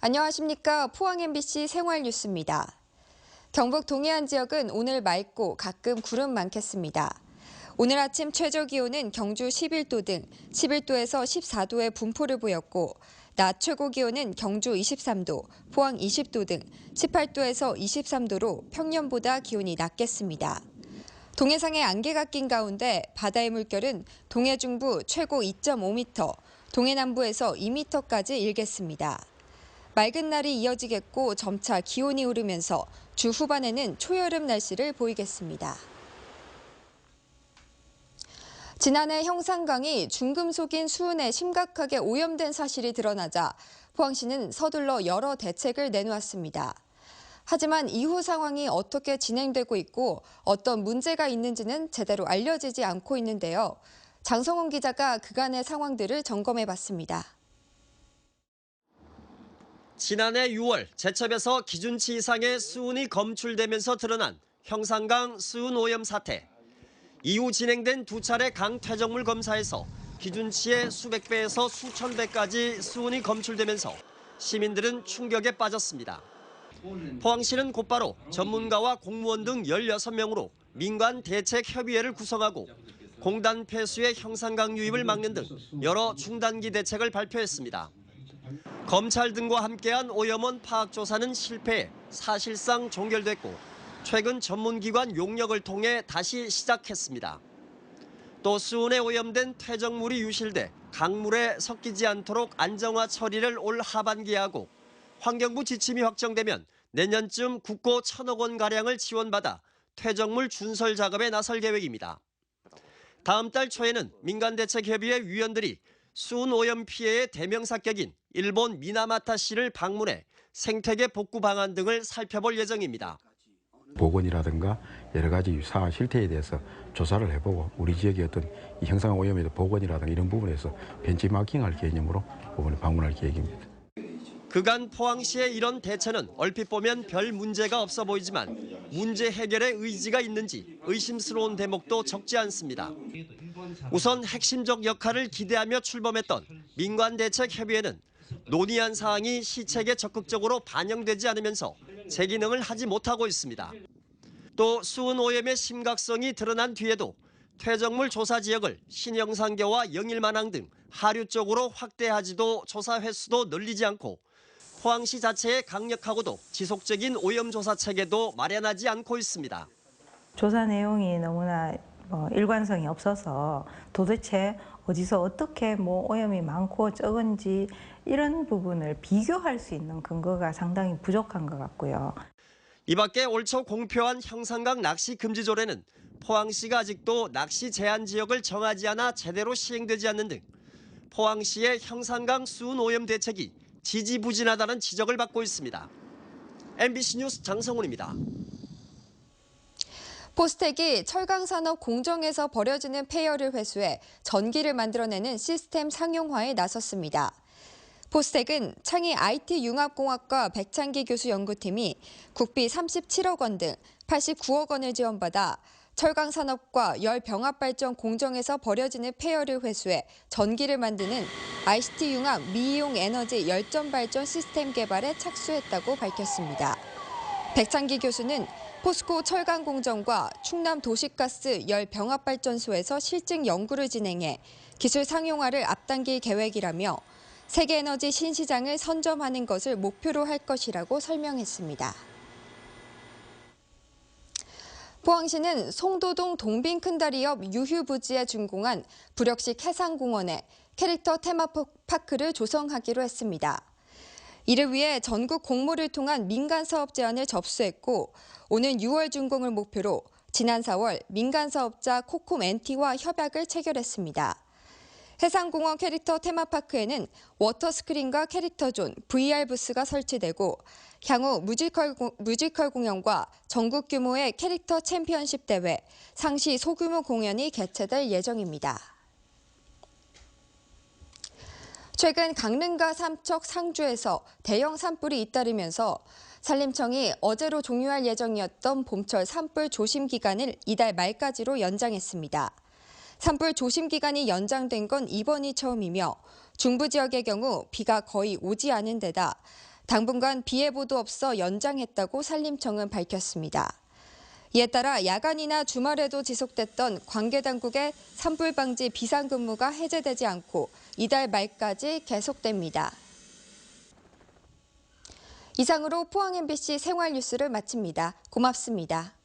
안녕하십니까. 포항 MBC 생활뉴스입니다. 경북 동해안 지역은 오늘 맑고 가끔 구름 많겠습니다. 오늘 아침 최저기온은 경주 11도 등 11도에서 14도의 분포를 보였고 낮 최고기온은 경주 23도, 포항 20도 등 18도에서 23도로 평년보다 기온이 낮겠습니다. 동해상에 안개가 낀 가운데 바다의 물결은 동해 중부 최고 2.5m, 동해 남부에서 2m까지 일겠습니다. 맑은 날이 이어지겠고 점차 기온이 오르면서 주 후반에는 초여름 날씨를 보이겠습니다. 지난해 형산강이 중금속인 수은에 심각하게 오염된 사실이 드러나자 포항시는 서둘러 여러 대책을 내놓았습니다. 하지만 이후 상황이 어떻게 진행되고 있고 어떤 문제가 있는지는 제대로 알려지지 않고 있는데요. 장성훈 기자가 그간의 상황들을 점검해봤습니다. 지난해 6월 제첩에서 기준치 이상의 수은이 검출되면서 드러난 형산강 수은 오염 사태. 이후 진행된 두 차례 강 퇴적물 검사에서 기준치의 수백 배에서 수천 배까지 수은이 검출되면서 시민들은 충격에 빠졌습니다. 포항시는 곧바로 전문가와 공무원 등 16명으로 민관 대책협의회를 구성하고 공단 폐수의 형산강 유입을 막는 등 여러 중단기 대책을 발표했습니다. 검찰 등과 함께한 오염원 파악조사는 실패해 사실상 종결됐고 최근 전문기관 용역을 통해 다시 시작했습니다. 또 수은에 오염된 퇴적물이 유실돼 강물에 섞이지 않도록 안정화 처리를 올 하반기에 하고 환경부 지침이 확정되면 내년쯤 국고 1,000억 원가량을 지원받아 퇴적물 준설 작업에 나설 계획입니다. 다음 달 초에는 민간대책협의회 위원들이 수은 오염 피해의 대명사격인 일본 미나마타시를 방문해 생태계 복구 방안 등을 살펴볼 예정입니다. 복원이라든가 여러 가지 유사 실태에 대해서 조사를 해보고 우리 지역의 어떤 이 형상 오염에 대한 복원이라든가 이런 부분에서 벤치마킹할 개념으로 부분을 방문할 계획입니다. 그간 포항시의 이런 대처는 얼핏 보면 별 문제가 없어 보이지만 문제 해결의 의지가 있는지 의심스러운 대목도 적지 않습니다. 우선 핵심적 역할을 기대하며 출범했던 민관대책협의회는 논의한 사항이 시책에 적극적으로 반영되지 않으면서 제 기능을 하지 못하고 있습니다. 또 수은 오염의 심각성이 드러난 뒤에도 퇴적물 조사 지역을 신영산교와 영일만항 등 하류 쪽으로 확대하지도 조사 횟수도 늘리지 않고 포항시 자체의 강력하고도 지속적인 오염 조사 체계도 마련하지 않고 있습니다. 조사 내용이 너무나 일관성이 없어서 도대체 어디서 어떻게 오염이 많고 적은지 이런 부분을 비교할 수 있는 근거가 상당히 부족한 것 같고요. 이 밖에 올 초 공표한 형산강 낚시 금지 조례는 포항시가 아직도 낚시 제한 지역을 정하지 않아 제대로 시행되지 않는 등 포항시의 형산강 수은 오염 대책이 지지부진하다는 지적을 받고 있습니다. MBC 뉴스 장성훈입니다. 포스텍이 철강산업 공정에서 버려지는 폐열을 회수해 전기를 만들어내는 시스템 상용화에 나섰습니다. 포스텍은 창의 IT융합공학과 백창기 교수 연구팀이 국비 37억 원 등 89억 원을 지원받아 철강산업과 열병합발전 공정에서 버려지는 폐열을 회수해 전기를 만드는 ICT융합 미이용 에너지 열전발전 시스템 개발에 착수했다고 밝혔습니다. 백창기 교수는 포스코 철강공정과 충남 도시가스 열병합발전소에서 실증 연구를 진행해 기술 상용화를 앞당길 계획이라며 세계에너지 신시장을 선점하는 것을 목표로 할 것이라고 설명했습니다. 포항시는 송도동 동빈큰다리역 유휴부지에 준공한 불역식 해상공원에 캐릭터 테마파크를 조성하기로 했습니다. 이를 위해 전국 공모를 통한 민간사업 제안을 접수했고 오는 6월 준공을 목표로 지난 4월 민간사업자 코콤NT와 협약을 체결했습니다. 해상공원 캐릭터 테마파크에는 워터스크린과 캐릭터존, VR 부스가 설치되고 향후 뮤지컬 공연과 전국 규모의 캐릭터 챔피언십 대회, 상시 소규모 공연이 개최될 예정입니다. 최근 강릉과 삼척, 상주에서 대형 산불이 잇따르면서 산림청이 어제로 종료할 예정이었던 봄철 산불 조심 기간을 이달 말까지로 연장했습니다. 산불 조심 기간이 연장된 건 이번이 처음이며 중부 지역의 경우 비가 거의 오지 않은 데다 당분간 비 예보도 없어 연장했다고 산림청은 밝혔습니다. 이에 따라 야간이나 주말에도 지속됐던 관계당국의 산불 방지 비상근무가 해제되지 않고 이달 말까지 계속됩니다. 이상으로 포항 MBC 생활 뉴스를 마칩니다. 고맙습니다.